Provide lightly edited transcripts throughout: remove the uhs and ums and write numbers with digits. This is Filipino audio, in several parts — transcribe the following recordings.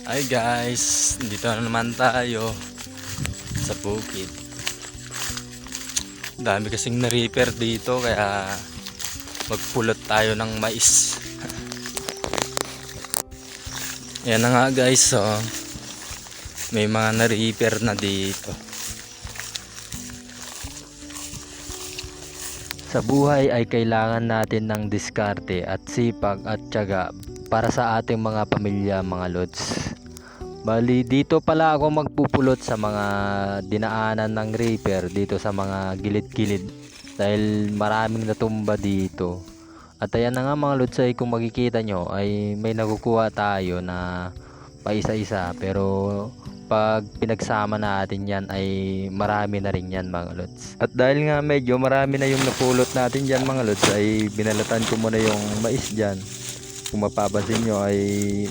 Hi guys, dito na naman tayo sa bukid. Dami kasing na-repair dito kaya magpulot tayo ng mais. Yan na nga guys, so may mga na-repair na dito. Sa buhay ay kailangan natin ng diskarte at sipag at tiyaga para sa ating mga pamilya, mga lods. Bali, dito pala ako magpupulot sa mga dinaanan ng reaper dito sa mga gilid-gilid dahil maraming natumba dito. At ayan na nga mga lodsay, kung makikita nyo ay may nakukuha tayo na paisa-isa, pero pag pinagsama natin yan ay marami na rin yan mga lods. At dahil nga medyo marami na yung napulot natin dyan mga lods, ay binalatan ko muna yung mais dyan. Kung mapapansin nyo ay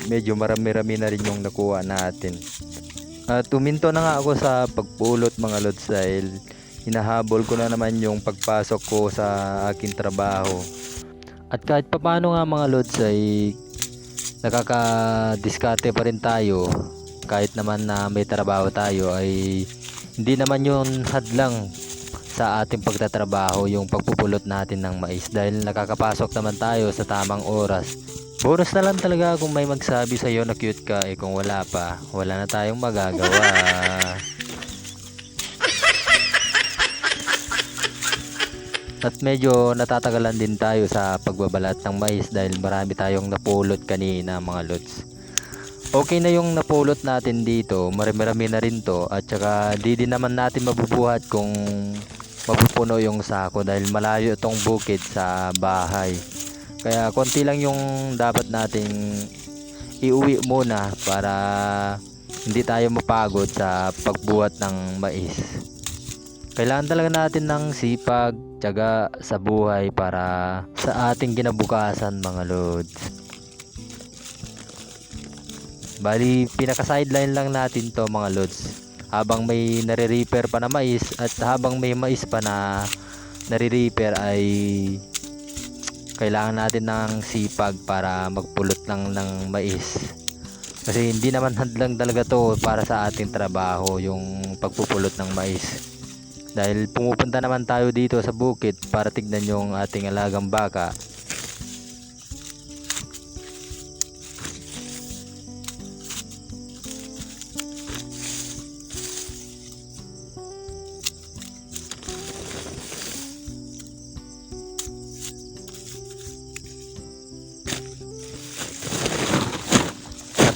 medyo marami-rami na rin yung nakuha natin. At tuminto na nga ako sa pagpulot mga lods dahil hinahabol ko na naman yung pagpasok ko sa aking trabaho. At kahit papano nga mga lods ay nakakadiskarte pa rin tayo. Kahit naman na may trabaho tayo ay hindi naman yun hadlang sa ating pagtatrabaho yung pagpupulot natin ng mais dahil nakakapasok naman tayo sa tamang oras. Bonus na lang talaga kung may magsabi sa iyo na cute ka, eh kung wala pa, wala na tayong magagawa. At medyo natatagalan din tayo sa pagbabalat ng mais dahil marami tayong napulot kanina mga lods. Okay na yung napulot natin dito, marami-rami na rin to, at saka di din naman natin mabubuhat kung mapupuno yung sako dahil malayo itong bukid sa bahay. Kaya konti lang yung dapat nating iuwi muna para hindi tayo mapagod sa pagbuhat ng mais. Kailangan talaga natin ng sipag, tiyaga sa buhay para sa ating kinabukasan mga lods. Bali, pinaka sideline lang natin to mga lods. Habang may nare-repair pa na mais at habang may mais pa na nare-repair ay kailangan natin ng sipag para magpulot lang ng mais. Kasi hindi naman hadlang talaga to para sa ating trabaho yung pagpupulot ng mais. Dahil pumupunta naman tayo dito sa bukid para tignan yung ating alagang baka.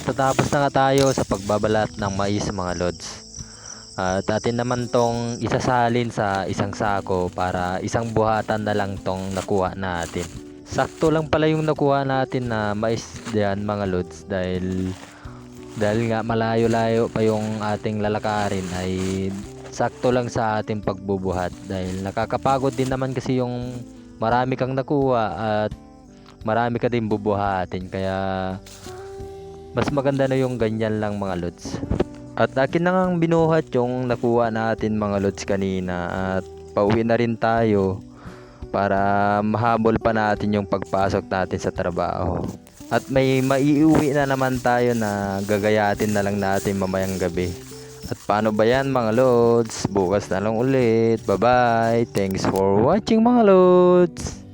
Tatapos na nga tayo sa pagbabalat ng mais mga lods. At atin naman tong isasalin sa isang sako para isang buhatan na lang tong nakuha natin. Sakto lang pala yung nakuha natin na mais diyan mga lods dahil nga malayo-layo pa yung ating lalakarin ay sakto lang sa ating pagbubuhat dahil nakakapagod din naman kasi yung marami kang nakuha at marami ka din bubuhatin, kaya mas maganda na yung ganyan lang mga lods. At akin na ngang binuhat yung nakuha natin mga lods kanina at pauwi na rin tayo para mahabol pa natin yung pagpasok natin sa trabaho. At may maiuwi na naman tayo na gagayatin na lang natin mamayang gabi. At paano ba yan mga lods? Bukas na lang ulit. Bye bye. Thanks for watching mga lods.